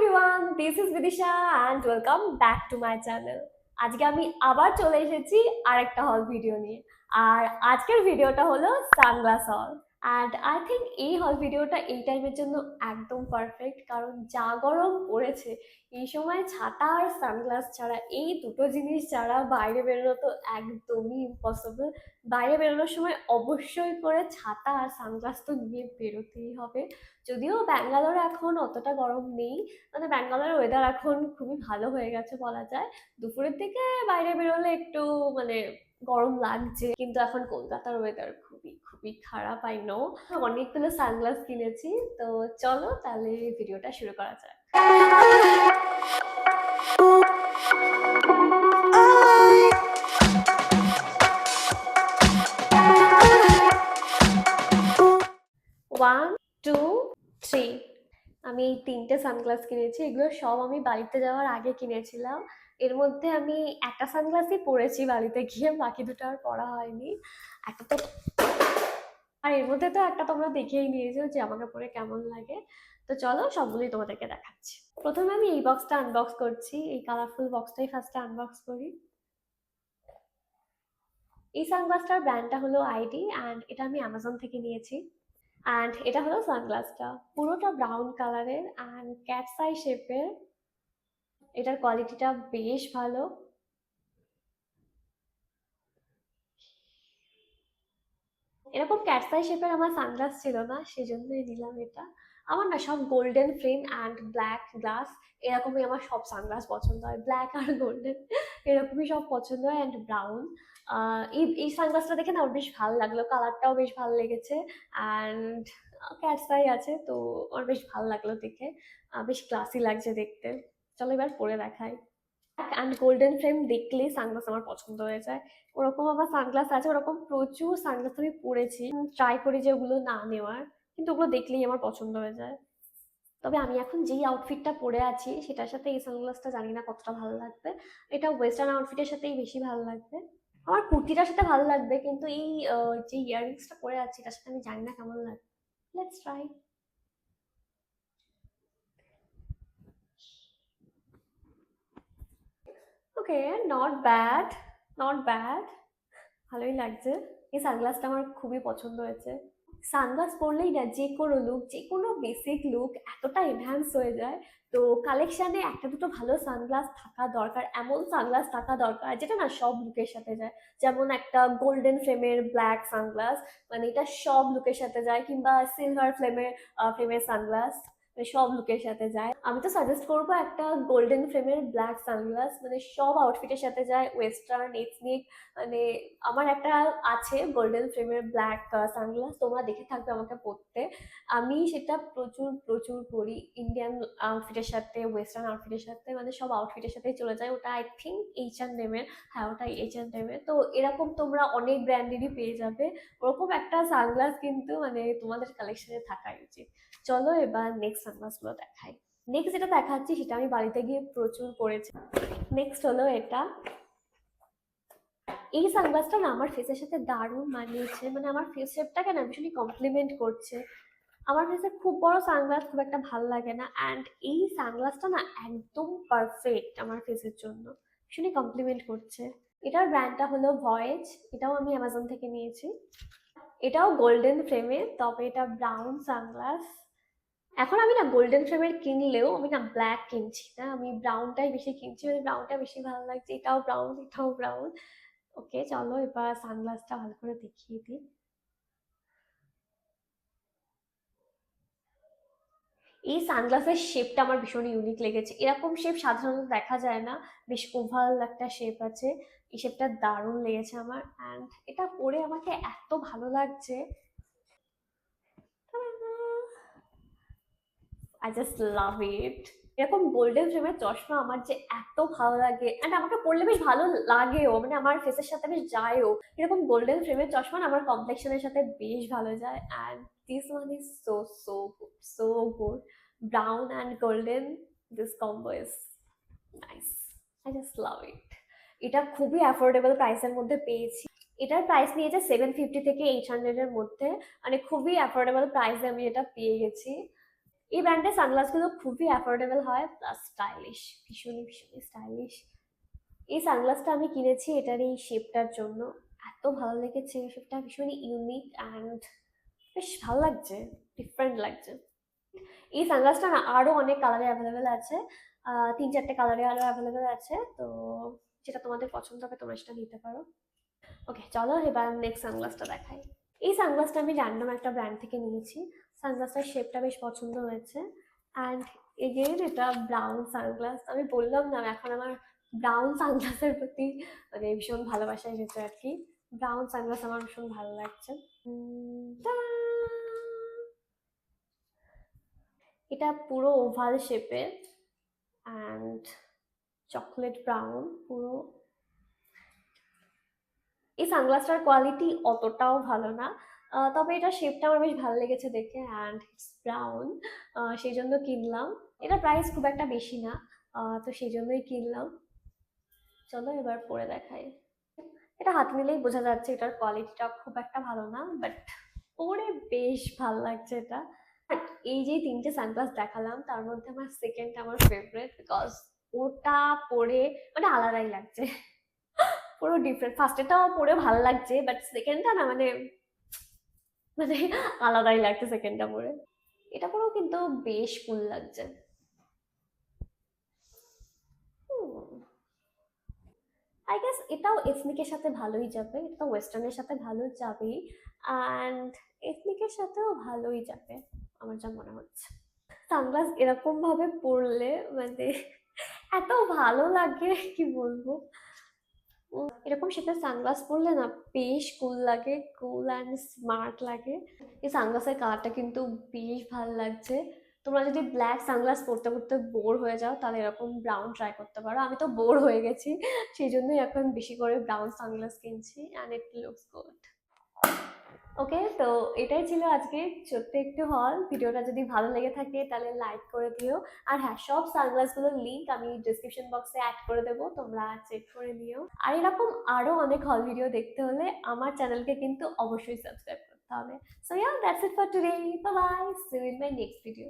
Everyone, this is Bidisha and welcome back to my channel. আজকে আমি আবার চলে এসেছি আরেকটা হল ভিডিও নিয়ে। আর আজকের ভিডিওটা হলো সানগ্লাস হল। অ্যান্ড আই থিঙ্ক এই হল ভিডিওটা এই টাইমের জন্য একদম পারফেক্ট, কারণ যা গরম পড়েছে এই সময় ছাতা আর সানগ্লাস ছাড়া, এই দুটো জিনিস ছাড়া বাইরে বেরোনো তো একদমই ইম্পসিবল। বাইরে বেরোনোর সময় অবশ্যই করে ছাতা আর সানগ্লাস তো নিয়ে বেরোতেই হবে। যদিও ব্যাঙ্গালোরে এখন অতটা গরম নেই, মানে ব্যাঙ্গালোরের ওয়েদার এখন খুবই ভালো হয়ে গেছে বলা যায়। দুপুরের দিকে বাইরে বেরোলে একটু মানে গরম লাগছে, কিন্তু এখন কলকাতার ওয়েদার খুবই খুবই খারাপ। I know. অনেকগুলো সানগ্লাস কিনেছি, তো চলো তাহলে ভিডিওটা শুরু করা যাক। 1, 2, 3। আমি এই 3টে সানগ্লাস কিনেছি। এগুলো সব আমি বাড়িতে যাওয়ার আগে কিনেছিলাম। এর মধ্যে আমি একটা সানগ্লাসই পরেছি বাড়িতে গিয়ে, বাকি দুটো আর পরা হয়নি। একটা তো আর এর মধ্যে তো একটা তোমরা দেখেই নিয়েছো যে আমাকে পরে কেমন লাগে। তো চলো সবগুলোই তোমাদেরকে দেখাচ্ছি। প্রথমে আমি এই বক্সটা আনবক্স করছি। এই কালারফুল বক্সটাই ফার্স্টে আনবক্স করি। এই সানগ্লাসটার ব্র্যান্ডটা হলো আইডি অ্যান্ড এটা আমি অ্যামাজন থেকে নিয়েছি। অ্যান্ড এটা হলো সানগ্লাসটা, পুরোটা ব্রাউন কালারের অ্যান্ড ক্যাটস আই শেপের। এটার কোয়ালিটিটা বেশ ভালো। এরকম ক্যাটস আই শেপের আমার সানগ্লাস ছিল না, সেজন্যই নিলাম এটা। আমার না সব golden frame and black glass, এরকমই আমার সব সানগ্লাস পছন্দ হয়। ব্ল্যাক আর গোল্ডেন এরকমই সব পছন্দ হয়, অ্যান্ড ব্রাউন। এই এই সানগ্লাসটা দেখে না আমার বেশ ভালো লাগলো, কালারটাও বেশ ভালো লেগেছে। অ্যান্ড ক্যাটস আই আছে তো আমার বেশ ভালো লাগলো দেখে। বেশ ক্লাসি লাগছে দেখতে। চলো এবার পরে দেখাই। অ্যান্ড গোল্ডেন ফ্রেম দেখলেই সানগ্লাস আমার পছন্দ হয়ে যায়। ওরকম আমার সানগ্লাস আছে, ওরকম প্রচুর সানগ্লাস আমি পরেছি, ট্রাই করি যে ওগুলো না নেওয়ার, কিন্তু ওগুলো দেখলেই আমার পছন্দ হয়ে যায়। তবে আমি এখন যেই আউটফিটটা পরে আছি সেটার সাথে এই সানগ্লাসটা জানি না কতটা ভালো লাগবে। এটা ওয়েস্টার্ন আউটফিটের সাথেই বেশি ভালো লাগবে। আমার কুর্তিটার সাথে ভালো লাগবে, কিন্তু এই যে ইয়াররিংসটা পরে আছি তার সাথে আমি জানি না কেমন লাগবে। Let's try. Okay, not bad, not bad, ভালোই লাগছে। এই সানগ্লাসটা আমার খুবই পছন্দ হয়েছে। সানগ্লাস পরলেই না যে কোনো লুক, যে কোনো বেসিক লুক এতটা এনহ্যান্স হয়ে যায়। তো কালেকশানে একটা দুটো ভালো সানগ্লাস থাকা দরকার, এমন সানগ্লাস থাকা দরকার যেটা না সব লুকের সাথে যায়। যেমন একটা গোল্ডেন ফ্রেমের ব্ল্যাক সানগ্লাস, মানে এটা সব লুকের সাথে যায়, কিংবা সিলভার ফ্রেমের সানগ্লাস সব লুকের সাথে যায়। আমি তো সাজেস্ট করবো একটা গোল্ডেন ফ্রেমের ব্ল্যাক সানগ্লাস, মানে সব আউটফিটের সাথে যায়, ওয়েস্টার্ন এথনিক। মানে আমার একটা আছে গোল্ডেন ফ্রেমের ব্ল্যাক সানগ্লাস, তোমরা দেখে থাকবে আমাকে পরতে। আমি সেটা প্রচুর প্রচুর পরি, ইন্ডিয়ান আউটফিটের সাথে, ওয়েস্টার্ন আউটফিটের সাথে, মানে সব আউটফিটের সাথেই চলে যায়। ওটা আই থিঙ্ক H&M এর। হ্যাঁ, ওটা H&M এর। তো এরকম তোমরা অনেক ব্র্যান্ডেরই পেয়ে যাবে। ওরকম একটা সানগ্লাস কিন্তু মানে তোমাদের কালেকশনে থাকাই উচিত। চলো এবার নেক্সট সানগ্লাসগুলো দেখাই। নেক্সট যেটা দেখাচ্ছি সেটা আমি বাড়িতে গিয়ে প্রচুর পরেছি। নেক্সট হলো এটা। এই সানগ্লাসটা না আমার ফেসের সাথে দারুণ মানিয়েছে, মানে আমার ফেস শেপটাকে না ভীষণই কমপ্লিমেন্ট করছে। আমার ফেসে খুব বড় সানগ্লাস খুব একটা ভালো লাগে না, অ্যান্ড এই সানগ্লাসটা না একদম পারফেক্ট আমার ফেসের জন্য, ভীষণই কমপ্লিমেন্ট করছে। এটার ব্র্যান্ডটা হলো ভয়েজ। এটাও আমি অ্যামাজন থেকে নিয়েছি। এটাও গোল্ডেন ফ্রেমে, তবে এটা ব্রাউন সানগ্লাস। এখন আমি না গোল্ডেন ফ্রেমের কিনলেও আমি না ব্ল্যাক কিনছি না, আমি ব্রাউনটাই বেশি কিনছি, মানে ব্রাউনটা বেশি ভালো লাগছে। এটাও ব্রাউন, এটাও ব্রাউন। ওকে, চলো এবার সানগ্লাসটা ভালো করে দেখিয়ে দিই। এই সানগ্লাসের শেপটা আমার ভীষণ ইউনিক লেগেছে, এরকম শেপ সাধারণত দেখা যায় না। বেশ ওভাল একটা শেপ আছে, এই শেপটা দারুণ লেগেছে আমার, অ্যান্ড এটা পরে আমাকে এত ভালো লাগছে। আই জাস্ট লাভ ইট। এরকম গোল্ডেন ফ্রেমের চশমা আমার যে এত ভালো লাগে, অ্যান্ড আমাকে পরলে বেশ ভালো লাগেও, মানে আমার ফেসের সাথে বেশ যায়ও। এরকম গোল্ডেন ফ্রেমের চশমা না আমার কমপ্লেকশনের সাথে বেশ ভালো যায়, and this one is so so good, so good. Brown and golden, this combo is nice. I just love it. এটা খুবই অ্যাফোর্ডেবল প্রাইসের মধ্যে পেয়েছি। এটার প্রাইস নিয়েছে 750 থেকে 800 এর মধ্যে, মানে খুবই অ্যাফোর্ডেবল প্রাইসে আমি এটা পেয়ে গেছি। এই ব্র্যান্ডের সানগ্লাসগুলো খুবই অ্যাফোর্ডেবল হয়, প্লাস স্টাইলিশ, ভীষণই ভীষণই স্টাইলিশ। এই সানগ্লাসটা আমি কিনেছি এটার এই শেপটার জন্য। এত ভালো লেগেছে এই শেপটা, ভীষণই ইউনিক অ্যান্ড বেশ ভালো লাগছে, ডিফারেন্ট লাগছে। এই সানগ্লাসটা না আরো অনেক কালারে অ্যাভেলেবেল আছে, 3-4টে কালারে আরো অ্যাভেলেবেল আছে, তো যেটা তোমাদের পছন্দ হবে তোমরা সেটা নিতে পারো। ওকে, চলো এবার নেক্সট সানগ্লাসটা দেখাই। এই সানগ্লাসটা আমি র্যান্ডম একটা ব্র্যান্ড থেকে নিয়েছি। সানগ্লাসটার শেপটা বেশ পছন্দ হয়েছে, অ্যান্ড এগেইন এটা ব্রাউন সানগ্লাস। আমি বললাম না এখন আমার ব্রাউন সানগ্লাসের প্রতি মানে ভীষণ ভালোবাসা এসেছে আর কি। ব্রাউন সানগ্লাস আমার ভীষণ ভালো লাগছে। এটা পুরো ওভাল শেপের অ্যান্ড চকলেট ব্রাউন পুরো। এই সানগ্লাসটার কোয়ালিটি অতটাও ভালো না, তবে এটা শেপটা আমার বেশ ভালো লেগেছে দেখে, অ্যান্ড ইটস ব্রাউন, সেই জন্য কিনলাম। এটা প্রাইস খুব একটা বেশি না, তো সেই জন্যই কিনলাম। চলো এবার পরে দেখাই। এটা হাতে নিলেই বোঝা যাচ্ছে এটার কোয়ালিটিটা খুব একটা ভালো না, বাট পরে বেশ ভালো লাগছে এটা। এই যে 3টে সানগ্লাস দেখালাম তার মধ্যে আমার সেকেন্ড আমার ফেভারিট, বিকজ ওটা পরে মানে আলাদাই লাগছে, পুরো ডিফারেন্ট। ফার্স্টেরটাও পরে ভালো লাগছে, বাট সেকেন্ডটা না মানে মানে আলাদাই লাগছে সেকেন্ডটা পরে। এটা পরেও কিন্তু বেশ কুল লাগছে। আই গেস এটাও এথনিকের সাথে ভালোই যাবে, এটা তো ওয়েস্টার্নের সাথে ভালো যাবেই, অ্যান্ড এথনিকের সাথেও ভালোই যাবে আমার যা মনে হচ্ছে। সানগ্লাস এরকম ভাবে পরলে মানে এত ভালো লাগে কি বলবো। এরকম শেপের সানগ্লাস পরলে না বেশ কুল লাগে, কুল অ্যান্ড স্মার্ট লাগে। এই সানগ্লাসের কালারটা কিন্তু বেশ ভালো লাগছে। তোমরা যদি ব্ল্যাক সানগ্লাস পরতে পরতে বোর হয়ে যাও তাহলে এরকম ব্রাউন ট্রাই করতে পারো। আমি তো বোর হয়ে গেছি, সেই জন্যই এখন বেশি করে ব্রাউন সানগ্লাস কিনছি, অ্যান্ড ইট লুকস গুড। ওকে, তো এটাই ছিল আজকে ছোট্ট একটু হল। ভিডিওটা যদি ভালো লেগে থাকে তাহলে লাইক করে দিও। আর হ্যাঁ, সব সানগ্লাসগুলোর লিঙ্ক আমি ডিসক্রিপশন বক্সে অ্যাড করে দেবো, তোমরা চেক করে নিও। আর এরকম আরো অনেক হল ভিডিও দেখতে হলে আমার চ্যানেলকে কিন্তু অবশ্যই সাবস্ক্রাইব করতে হবে। So yeah, that's it for today. Bye bye, see you in my next video.